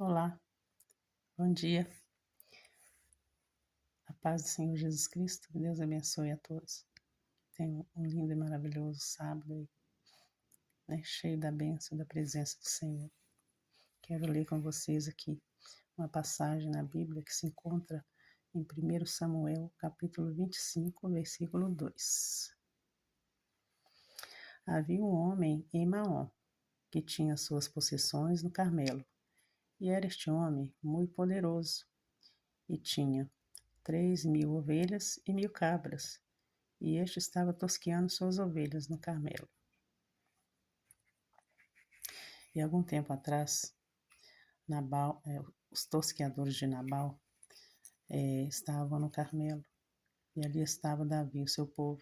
Olá, bom dia. A paz do Senhor Jesus Cristo, que Deus abençoe a todos. Tenham um lindo e maravilhoso sábado aí, né, cheio da bênção e da presença do Senhor. Quero ler com vocês aqui uma passagem na Bíblia que se encontra em 1 Samuel, capítulo 25, versículo 2. Havia um homem em Maom, que tinha suas possessões no Carmelo, e era este homem muito poderoso, e tinha 3.000 ovelhas e 1.000 cabras, e este estava tosqueando suas ovelhas no Carmelo. E algum tempo atrás, Nabal, os tosqueadores de Nabal estavam no Carmelo, e ali estava Davi, o seu povo,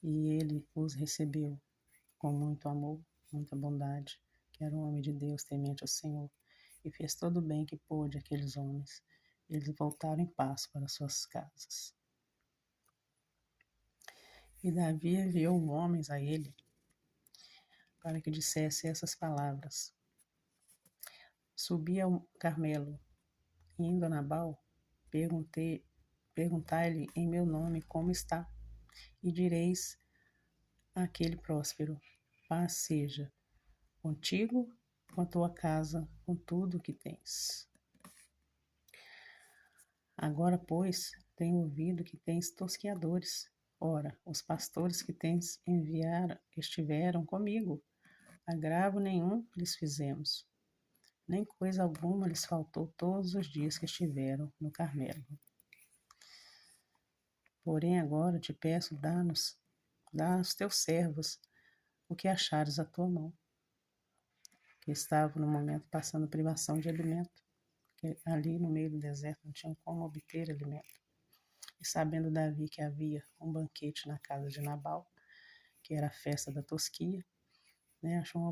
e ele os recebeu com muito amor, muita bondade, que era um homem de Deus, temente ao Senhor, e fez todo o bem que pôde àqueles homens. Eles voltaram em paz para suas casas. E Davi enviou homens a ele para que dissesse essas palavras: Subi ao Carmelo, e indo a Nabal, perguntai-lhe em meu nome como está, e direis àquele próspero: paz seja contigo, com a tua casa, com tudo o que tens. Agora, pois, tenho ouvido que tens tosqueadores. Ora, os pastores que tens enviado estiveram comigo. Agravo nenhum lhes fizemos, nem coisa alguma lhes faltou todos os dias que estiveram no Carmelo. Porém agora te peço, dá aos teus servos o que achares à tua mão. Que estavam no momento passando privação de alimento, que ali no meio do deserto não tinham como obter alimento. E sabendo Davi que havia um banquete na casa de Nabal, que era a festa da tosquia, achou uma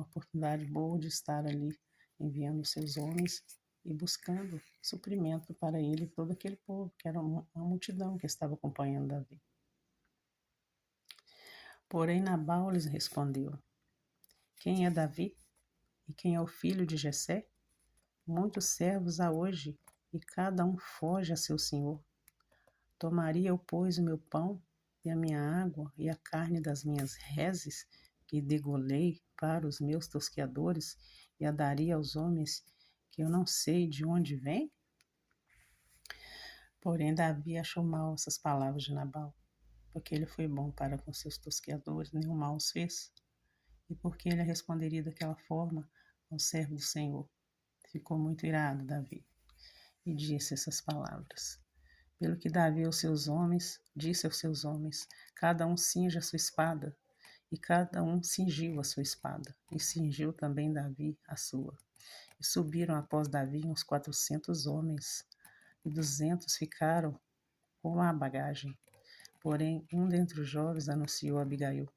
oportunidade boa de estar ali enviando seus homens e buscando suprimento para ele e todo aquele povo, que era uma multidão que estava acompanhando Davi. Porém Nabal lhes respondeu: Quem é Davi? E quem é o filho de Jessé? Muitos servos há hoje, e cada um foge a seu senhor. Tomaria eu, pois, o meu pão e a minha água e a carne das minhas reses, que degolei para os meus tosqueadores, e a daria aos homens que eu não sei de onde vêm? Porém Davi achou mal essas palavras de Nabal, porque ele foi bom para com seus tosqueadores, nenhum mal os fez. E porque ele responderia daquela forma ao servo do Senhor? Ficou muito irado Davi e disse essas palavras. Pelo que Davi disse aos seus homens, cada um cinja a sua espada, e cada um cingiu a sua espada, e cingiu também Davi a sua. E subiram após Davi uns 400 homens, e 200 ficaram com a bagagem. Porém, um dentre os jovens anunciou a Abigail,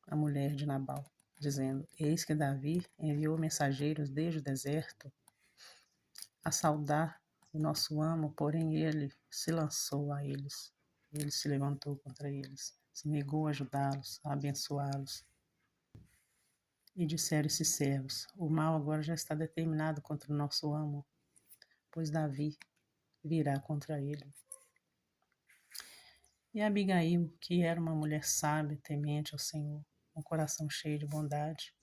a mulher de Nabal, dizendo: Eis que Davi enviou mensageiros desde o deserto a saudar o nosso amo, porém ele se lançou a eles. Ele se levantou contra eles, se negou a ajudá-los, a abençoá-los. E disseram esses servos: O mal agora já está determinado contra o nosso amo, pois Davi virá contra ele. E Abigail, que era uma mulher sábia, temente ao Senhor, um coração cheio de bondade,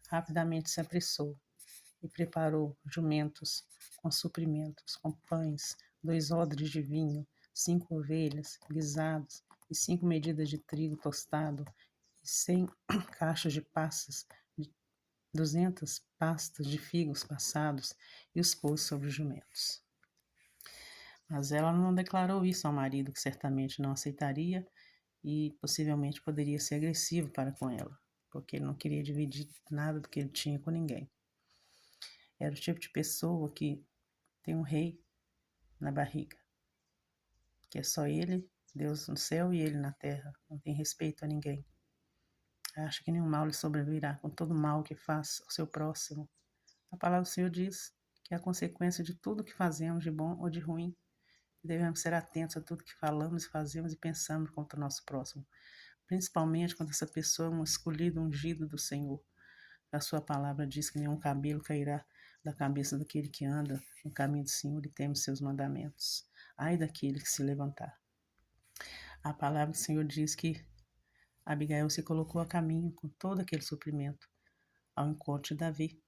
rapidamente se apressou e preparou jumentos com suprimentos, com pães, 2 odres de vinho, 5 ovelhas guisadas e 5 medidas de trigo tostado e 100 caixas de passas, 200 pastas de figos passados, e os pôs sobre os jumentos. Mas ela não declarou isso ao marido, que certamente não aceitaria e possivelmente poderia ser agressivo para com ela, porque ele não queria dividir nada do que ele tinha com ninguém. Era o tipo de pessoa que tem um rei na barriga, que é só ele, Deus no céu e ele na terra, não tem respeito a ninguém. Acha que nenhum mal lhe sobrevirá com todo o mal que faz ao seu próximo. A palavra do Senhor diz que é a consequência de tudo que fazemos, de bom ou de ruim. Devemos ser atentos a tudo que falamos, fazemos e pensamos contra o nosso próximo, principalmente quando essa pessoa é um escolhido, ungido do Senhor. A sua palavra diz que nenhum cabelo cairá da cabeça daquele que anda no caminho do Senhor e teme os seus mandamentos. Ai daquele que se levantar. A palavra do Senhor diz que Abigail se colocou a caminho com todo aquele suprimento ao encontro de Davi.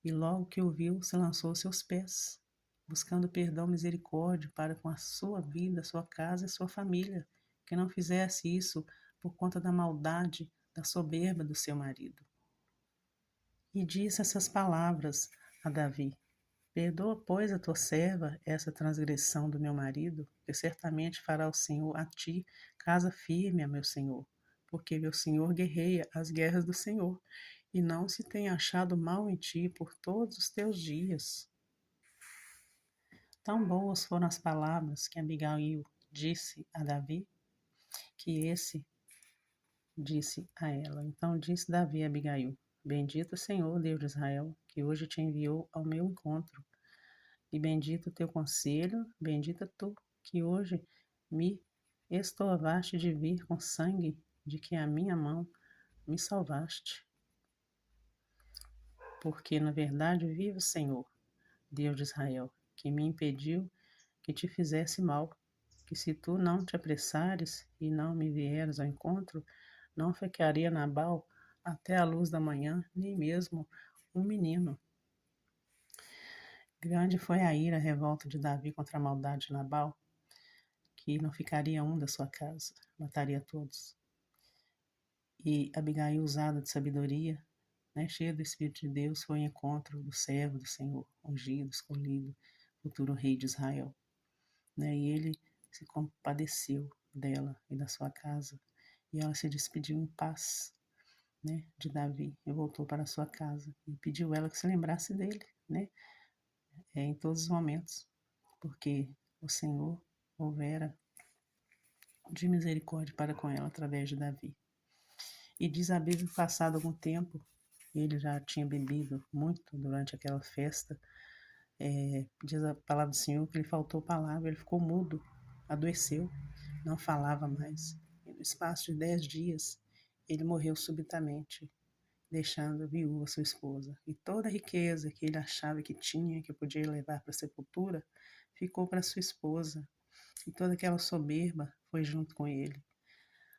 E logo que o viu, se lançou aos seus pés, buscando perdão e misericórdia para com a sua vida, a sua casa e a sua família, que não fizesse isso por conta da maldade, da soberba do seu marido. E disse essas palavras a Davi: Perdoa, pois, a tua serva essa transgressão do meu marido, que certamente fará o Senhor a ti casa firme, a meu senhor, porque meu senhor guerreia as guerras do Senhor, e não se tem achado mal em ti por todos os teus dias. Tão boas foram as palavras que Abigail disse a Davi, que esse disse a ela. Então disse Davi a Abigail: Bendito o Senhor, Deus de Israel, que hoje te enviou ao meu encontro. E bendito o teu conselho, bendita tu, que hoje me estorvaste de vir com sangue, de que a minha mão me salvaste. Porque, na verdade, vive o Senhor, Deus de Israel, que me impediu que te fizesse mal, que se tu não te apressares e não me vieres ao encontro, não ficaria Nabal até a luz da manhã, nem mesmo um menino. Grande foi a ira, a revolta de Davi contra a maldade de Nabal, que não ficaria um da sua casa, mataria todos. E Abigail, usada de sabedoria, cheia do Espírito de Deus, foi ao encontro do servo do Senhor, ungido, escolhido, futuro rei de Israel. E ele se compadeceu dela e da sua casa, e ela se despediu em paz, de Davi, e voltou para a sua casa, e pediu ela que se lembrasse dele, em todos os momentos, porque o Senhor houvera de misericórdia para com ela através de Davi. E diz a Bíblia que, passado algum tempo, ele já tinha bebido muito durante aquela festa, diz a palavra do Senhor que ele faltou palavra, ele ficou mudo, adoeceu, não falava mais. E no espaço de 10 dias, ele morreu subitamente, deixando viúva sua esposa. E toda a riqueza que ele achava que tinha, que podia levar para a sepultura, ficou para sua esposa. E toda aquela soberba foi junto com ele.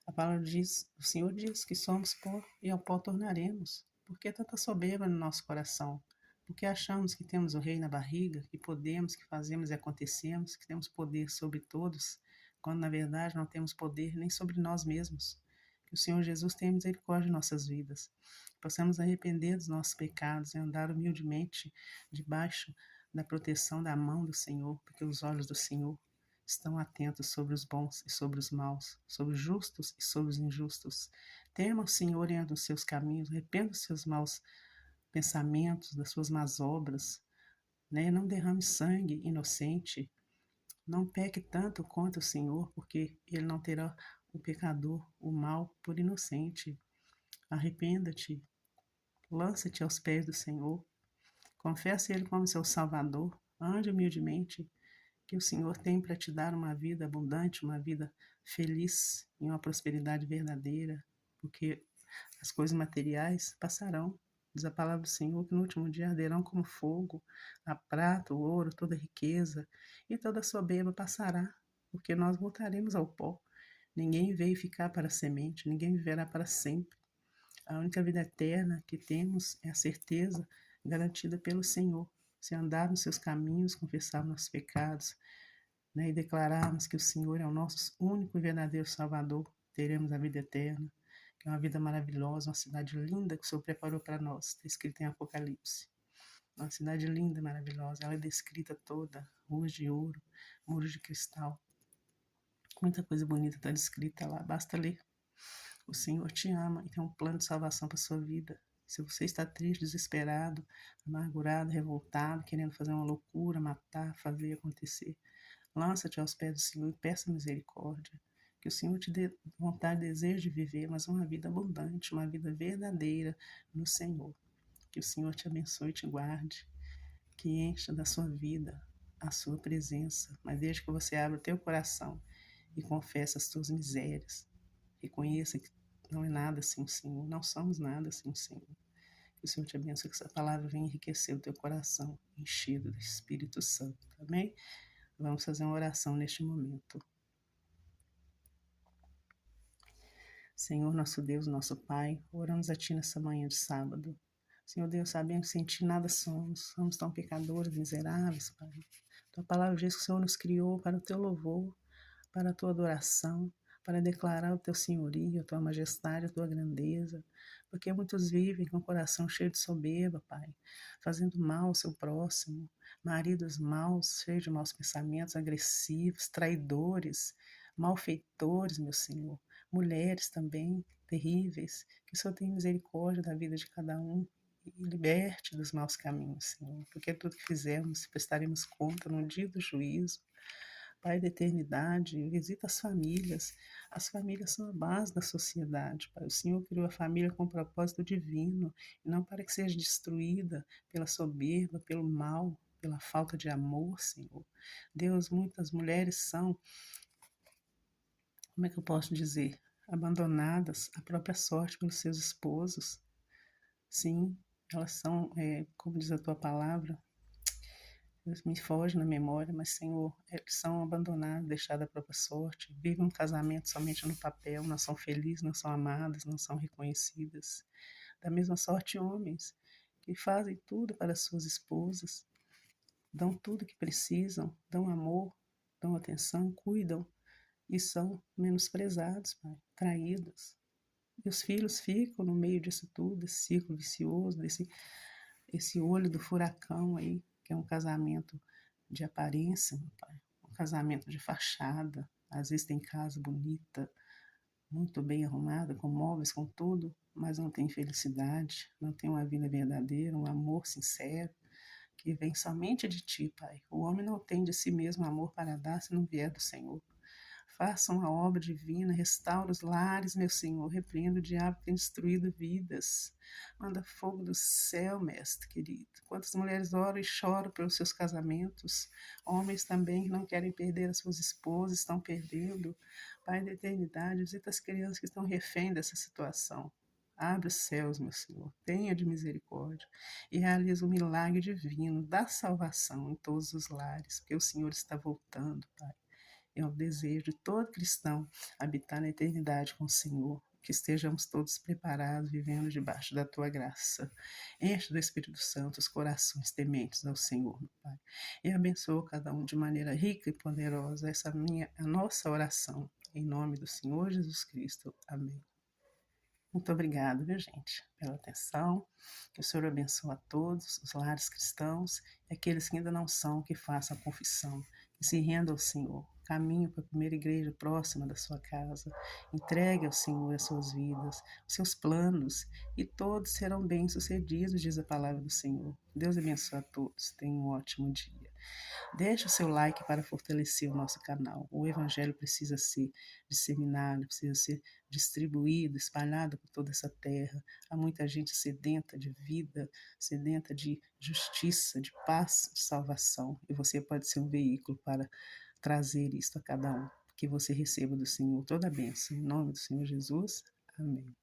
A palavra diz, o Senhor diz que somos pó e ao pó tornaremos. Por que tanta soberba no nosso coração? Porque achamos que temos o rei na barriga, que podemos, que fazemos e acontecemos, que temos poder sobre todos, quando na verdade não temos poder nem sobre nós mesmos. Que o Senhor Jesus tenha misericórdia em nossas vidas. Que possamos arrepender dos nossos pecados e andar humildemente debaixo da proteção da mão do Senhor, porque os olhos do Senhor estão atentos sobre os bons e sobre os maus, sobre os justos e sobre os injustos. Tema o Senhor e anda nos seus caminhos, arrependa dos seus maus pensamentos, das suas más obras, Não derrame sangue inocente, não peque tanto contra o Senhor, porque ele não terá o pecador, o mal, por inocente. Arrependa-te, lança-te aos pés do Senhor, confesse ele como seu Salvador, ande humildemente, que o Senhor tem para te dar uma vida abundante, uma vida feliz e uma prosperidade verdadeira, porque as coisas materiais passarão. Diz a palavra do Senhor que no último dia arderão como fogo, a prata, o ouro, toda a riqueza e toda a soberba passará, porque nós voltaremos ao pó. Ninguém veio ficar para a semente, ninguém viverá para sempre. A única vida eterna que temos é a certeza garantida pelo Senhor. Se andar nos seus caminhos, confessar nossos pecados, e declararmos que o Senhor é o nosso único e verdadeiro Salvador, teremos a vida eterna, que é uma vida maravilhosa, uma cidade linda que o Senhor preparou para nós, está escrito em Apocalipse. Uma cidade linda, maravilhosa, ela é descrita toda, ruas de ouro, muros de cristal. Muita coisa bonita está descrita lá, basta ler. O Senhor te ama e tem um plano de salvação para a sua vida. Se você está triste, desesperado, amargurado, revoltado, querendo fazer uma loucura, matar, fazer acontecer, lança-te aos pés do Senhor e peça misericórdia. Que o Senhor te dê vontade e desejo de viver, mas uma vida abundante, uma vida verdadeira no Senhor. Que o Senhor te abençoe e te guarde. Que encha da sua vida a sua presença. Mas desde que você abra o teu coração e confesse as tuas misérias, reconheça que não é nada sem o Senhor, não somos nada sem o Senhor. Que o Senhor te abençoe, que essa palavra venha enriquecer o teu coração, enchido do Espírito Santo. Amém? Vamos fazer uma oração neste momento. Senhor, nosso Deus, nosso Pai, oramos a Ti nessa manhã de sábado. Senhor Deus, sabemos que sem Ti nada somos tão pecadores, miseráveis, Pai. Tua palavra diz que o Senhor nos criou para o Teu louvor, para a Tua adoração, para declarar o Teu senhorio, a Tua majestade, a Tua grandeza, porque muitos vivem com o coração cheio de soberba, Pai, fazendo mal ao seu próximo, maridos maus, cheios de maus pensamentos, agressivos, traidores, malfeitores, meu Senhor, mulheres também terríveis, que o Senhor tenha misericórdia da vida de cada um e liberte dos maus caminhos, Senhor, porque tudo que fizermos prestaremos conta no dia do juízo. Pai da eternidade, visita as famílias são a base da sociedade, Pai. O Senhor criou a família com um propósito divino, e não para que seja destruída pela soberba, pelo mal, pela falta de amor, Senhor. Deus, muitas mulheres são, como é que eu posso dizer, abandonadas à própria sorte pelos seus esposos. Sim, elas são, como diz a tua palavra, me foge na memória, mas, Senhor, eles são abandonados, deixados à própria sorte, vivem um casamento somente no papel, não são felizes, não são amadas, não são reconhecidas. Da mesma sorte, homens que fazem tudo para suas esposas, dão tudo que precisam, dão amor, dão atenção, cuidam e são menosprezados, Pai, traídos. E os filhos ficam no meio disso tudo, desse ciclo vicioso, esse olho do furacão aí, que é um casamento de aparência, meu pai, um casamento de fachada. Às vezes tem casa bonita, muito bem arrumada, com móveis, com tudo, mas não tem felicidade, não tem uma vida verdadeira, um amor sincero, que vem somente de ti, Pai. O homem não tem de si mesmo amor para dar se não vier do Senhor. Faça uma obra divina, restaura os lares, meu Senhor. Repreenda o diabo que tem destruído vidas. Manda fogo do céu, mestre querido. Quantas mulheres oram e choram pelos seus casamentos. Homens também que não querem perder as suas esposas, estão perdendo. Pai da eternidade, visita as crianças que estão refém dessa situação. Abre os céus, meu Senhor, tenha de misericórdia e realiza o milagre divino da salvação em todos os lares, porque o Senhor está voltando, Pai. É o desejo de todo cristão habitar na eternidade com o Senhor. Que estejamos todos preparados, vivendo debaixo da tua graça. Enche do Espírito Santo os corações tementes ao Senhor, meu Pai. E abençoa cada um de maneira rica e poderosa. Essa a nossa oração. Em nome do Senhor Jesus Cristo. Amém. Muito obrigada, viu, gente, pela atenção. Que o Senhor abençoe a todos, os lares cristãos e aqueles que ainda não são, que façam a confissão, que se rendam ao Senhor. Caminho para a primeira igreja próxima da sua casa. Entregue ao Senhor as suas vidas, os seus planos, e todos serão bem-sucedidos, diz a palavra do Senhor. Deus abençoe a todos. Tenham um ótimo dia. Deixe o seu like para fortalecer o nosso canal. O Evangelho precisa ser disseminado, precisa ser distribuído, espalhado por toda essa terra. Há muita gente sedenta de vida, sedenta de justiça, de paz, de salvação. E você pode ser um veículo para trazer isto a cada um. Que você receba do Senhor toda a bênção. Em nome do Senhor Jesus. Amém.